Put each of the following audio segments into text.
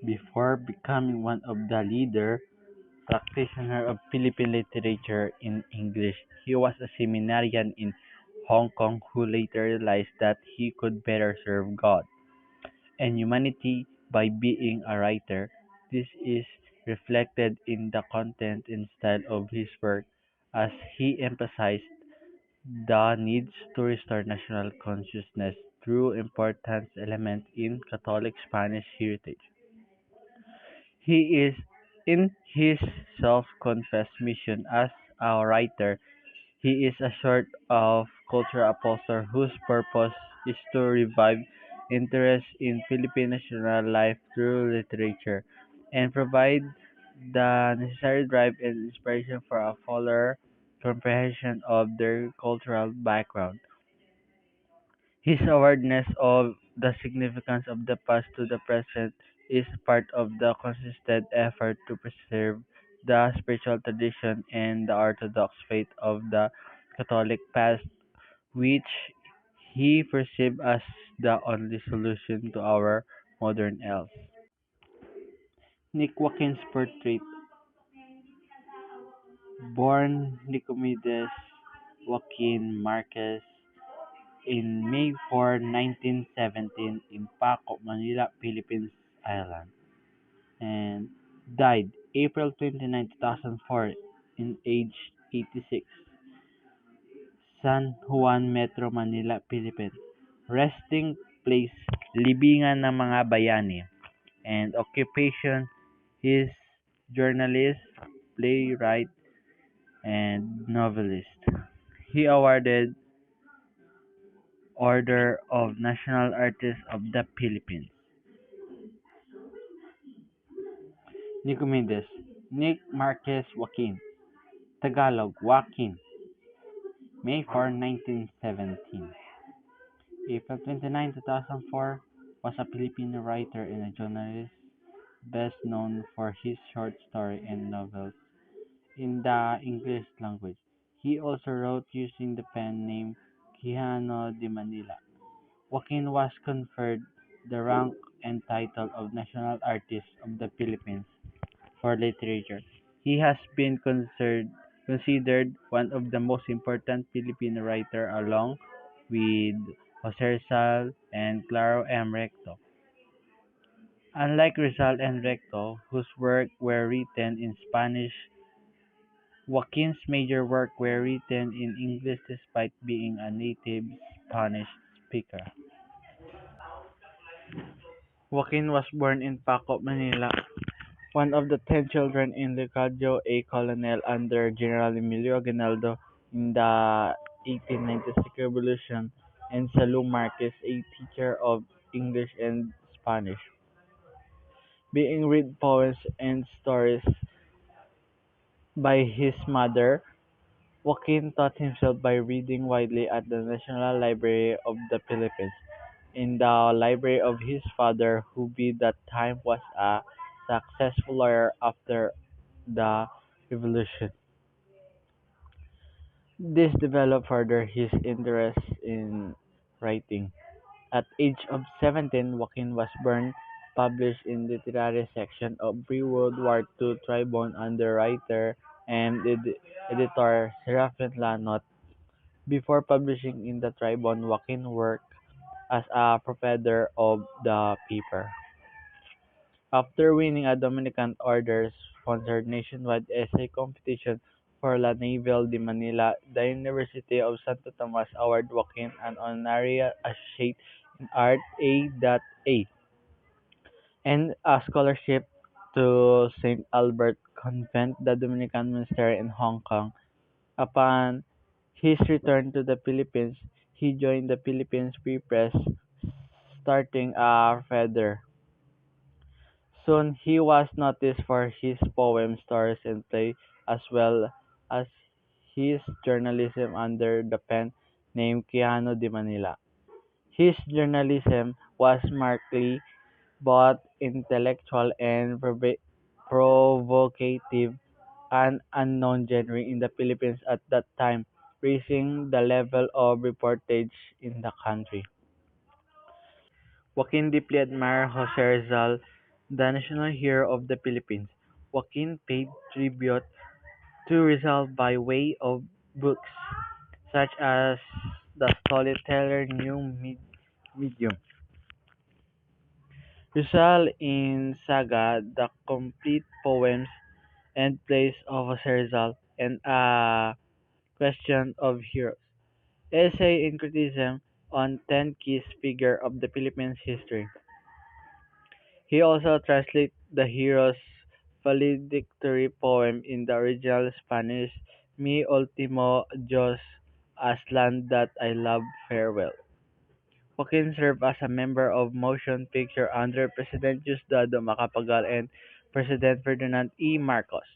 Before becoming one of the leader practitioner of Philippine literature in English, he was a seminarian in Hong Kong who later realized that he could better serve God and humanity by being a writer. This is reflected in the content and style of his work as he emphasized the needs to restore national consciousness through important elements in Catholic Spanish heritage. He is in his self-confessed mission as a writer. He is a sort of cultural apostle whose purpose is to revive interest in Philippine national life through literature and provide the necessary drive and inspiration for a fuller comprehension of their cultural background. His awareness of the significance of the past to the present is part of the consistent effort to preserve the spiritual tradition and the orthodox faith of the Catholic past, which he perceived as the only solution to our modern ills. Nick Joaquin's portrait, born Nicomedes Joaquin Marquez in May 4, 1917 in Paco, Manila, Philippines Island, and died April 29, 2004 in age 86, San Juan Metro, Manila, Philippines. Resting place, libingan ng mga bayani, and occupation, his journalist, playwright, and novelist. He awarded Order of National Artists of the Philippines. Nicomedes, Nick Marquez Joaquin, Tagalog, Joaquin, May 4, 1917. April 29, 2004, was a Filipino writer and a journalist best known for his short story and novels in the English language. He also wrote using the pen name Quijano de Manila. Joaquin was conferred the rank and title of National Artist of the Philippines for literature. He has been considered one of the most important Filipino writers along with Jose Rizal and Claro M. Recto. Unlike Rizal and Recto, whose work were written in Spanish, Joaquin's major work were written in English despite being a native Spanish speaker. Joaquin was born in Paco, Manila, one of the 10 children in Leocadio, a colonel under General Emilio Aguinaldo in the 1896 Revolution, and Salud Marquez, a teacher of English and Spanish. Being read poems and stories by his mother, Joaquin taught himself by reading widely at the National Library of the Philippines, in the library of his father, who by that time was a successful lawyer after the Revolution. This developed further his interest in writing. At age of 17, Joaquin was born, published in the literary section of pre-World War II Tribune under writer and editor Serafin Lanot. Before publishing in the Tribune, Joaquin worked as a proprietor of the paper. After winning a Dominican Order-sponsored nationwide essay competition for La Naval de Manila, the University of Santo Tomas awarded Joaquin an honorary Associate in Art A.A. and a scholarship to Saint Albert Convent, the Dominican monastery in Hong Kong. Upon his return to the Philippines, he joined the Philippines Free Press, starting a feather. Soon he was noticed for his poems, stories, and plays, as well as his journalism under the pen name Quijano de Manila. His journalism was markedly both intellectual and provocative, an unknown genre in the Philippines at that time, raising the level of reportage in the country. Joaquin deeply admired Jose Rizal, the national hero of the Philippines. Joaquin paid tribute to Rizal by way of books, such as The Storyteller Medium, Rizal in Saga, The Complete Poems and Plays of Jose Rizal, and A Question of Heroes, essay in criticism on 10 key figures of the Philippines history. He also translated the hero's valedictory poem in the original Spanish, Mi último Dios as land that I love farewell. Joaquin served as a member of motion picture under President Diosdado Macapagal and President Ferdinand E. Marcos.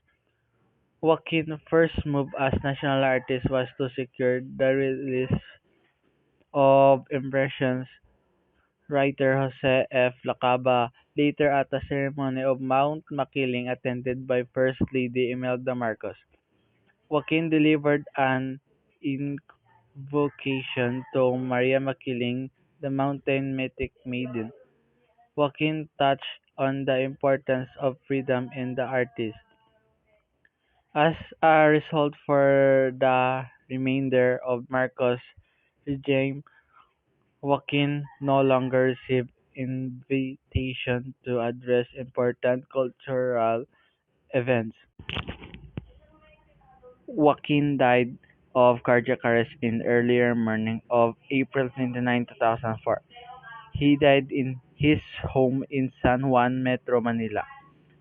Joaquin's first move as national artist was to secure the release of Impressions writer Jose F. Lacaba later at a ceremony of Mount Makiling attended by First Lady Imelda Marcos. Joaquin delivered an invocation to Maria Makiling, the mountain mythic maiden. Joaquin touched on the importance of freedom in the artist. As a result for the remainder of Marcos' regime, Joaquin no longer received invitation to address important cultural events. Joaquin died of cardiac arrest in earlier morning of April 29, 2004. He died in his home in San Juan, Metro Manila.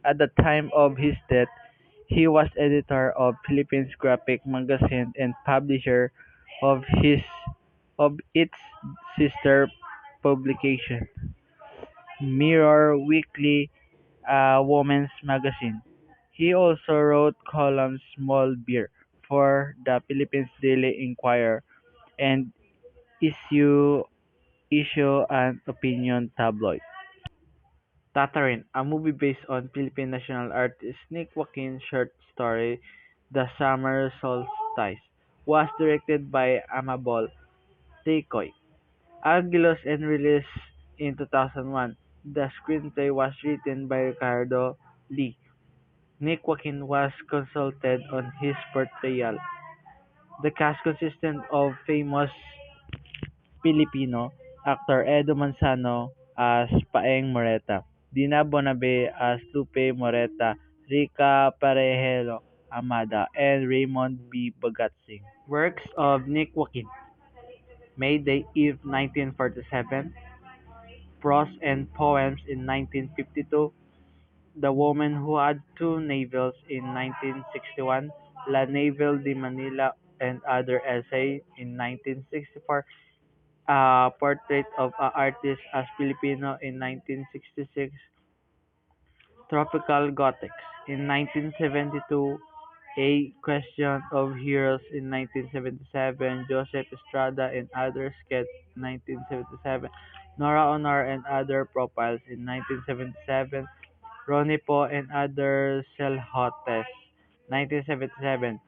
At the time of his death, he was editor of Philippines Graphic Magazine and publisher of his of its sister publication, Mirror Weekly, a women's magazine. He also wrote columns Small Beer for the Philippines Daily Inquirer and issue issue an opinion tabloid. Tatarin, a movie based on Philippine national artist Nick Joaquin's short story The Summer Solstice, was directed by Amabol Teikoy Aguilos and released in 2001. The screenplay was written by Ricardo Lee. Nick Joaquin was consulted on his portrayal. The cast consisted of famous Filipino actor Edo Manzano as Paeng Moreta, Dina Bonabe as Lupe Moreta, Rica Parejelo Amada, and Raymond B. Bagatsing. Works of Nick Joaquin: May Day Eve 1947, Prose and Poems in 1952, The Woman Who Had Two Navels in 1961, La Naval de Manila and Other Essays in 1964, A Portrait of an Artist as Filipino in 1966, Tropical Gothics in 1972, A Question of Heroes in 1977, Joseph Estrada and Other Sketch in 1977, Nora Honor and Other Profiles in 1977, Ronnie Po and Other Selhotes 1977,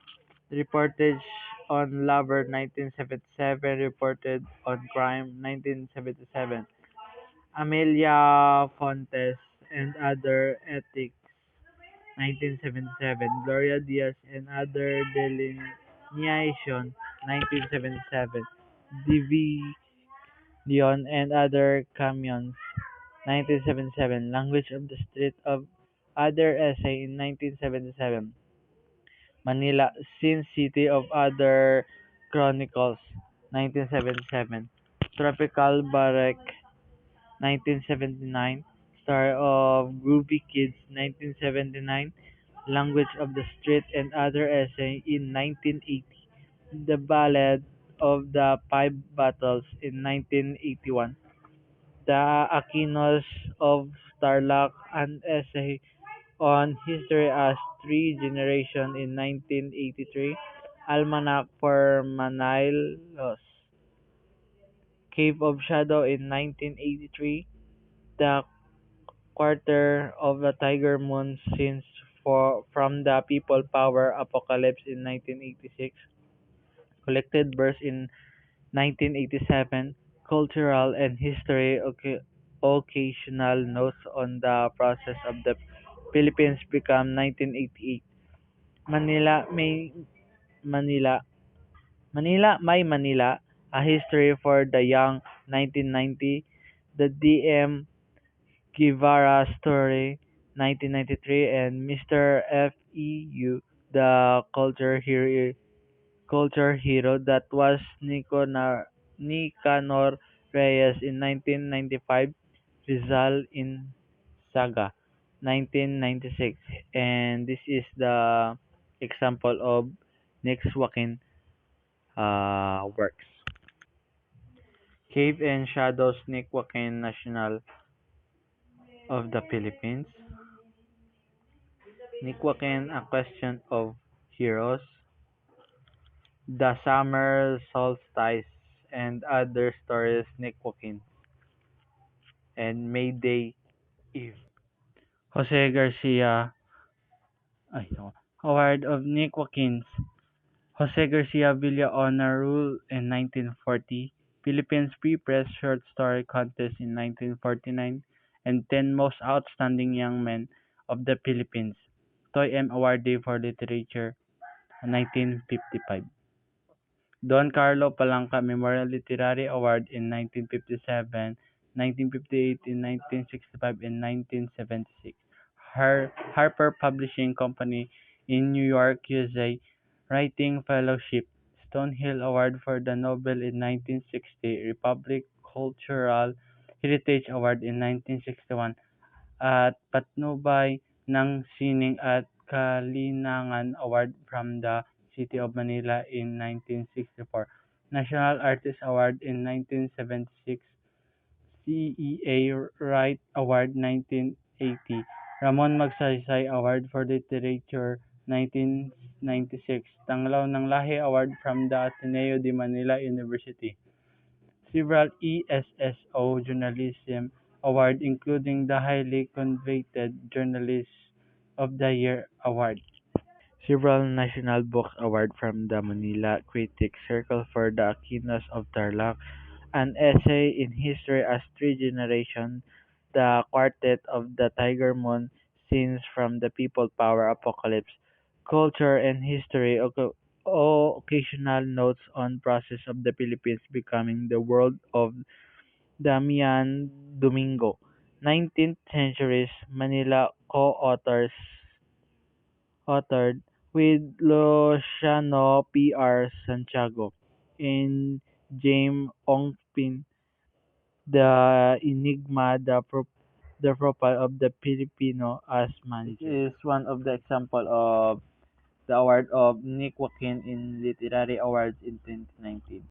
Reportage on Lover 1977, Reported on Crime 1977, Amelia Fontes and Other Ethics 1977, Gloria Diaz and Other Delineation 1977, Division and Other Camions 1977, Language of the Street of Other Essay in 1977, Manila, Sin City of Other Chronicles 1977, Tropical Barek 1979, Story of Groovy Kids 1979, Language of the Street and Other Essay in 1980, The Ballad of the Five Battles in 1981, The Aquinos of Starlock, an essay on history as three generations in 1983, Almanac for Manailos, Cave of Shadow in 1983, The Quarter of the Tiger Moon Scenes from the People Power Apocalypse in 1986, Collected Verse in 1987, Cultural and History occasional notes on the process of the Philippines become 1988. Manila may Manila Manila, A History for the Young 1990, The D.M. Guevara Story 1993, and Mr. F.E.U. The Culture Hero that was Nicanor Reyes in 1995, Rizal in Saga 1996, and this is the example of Nick's Joaquin works. Cave and Shadows Nick Joaquin National of the Philippines. Nick Joaquin A Question of Heroes. The Summer Solstice and Other Stories Nick Joaquin. And Mayday Eve. Jose Garcia ay, no. Award of Nick Joaquins. Jose Garcia Villa Honor Rule in 1940. Philippines Free Press Short Story Contest in 1949. And 10 Most Outstanding Young Men of the Philippines. Toy M. Awardee for Literature 1955. Don Carlo Palanca Memorial Literary Award in 1957, 1958, in 1965, and 1976. Harper Publishing Company in New York, USA. Writing Fellowship. Stonehill Award for the Nobel in 1960. Republic Cultural Heritage Award in 1961. At Patnubay ng Sining at Kalinangan Award from the City of Manila in 1964. National Artist Award in 1976. CEA Wright Award 1980. Ramon Magsaysay Award for Literature 1996. Tanglaw ng Lahi Award from the Ateneo de Manila University. Several ESSO Journalism Award including the highly coveted Journalist of the Year Award. Several National Book Award from the Manila Critics Circle for The Aquinos of Tarlac, an essay in history as Three Generations, The Quartet of the Tiger Moon, Scenes from the People Power Apocalypse, Culture and History, occasional notes on process of the Philippines becoming the world of Damian Domingo, 19th Centuries Manila authored with Luciano P.R. Santiago and James Ongpin, The Enigma, the Profile of the Filipino as Manager. This is one of the example of the award of Nick Joaquin in Literary Awards in 2019.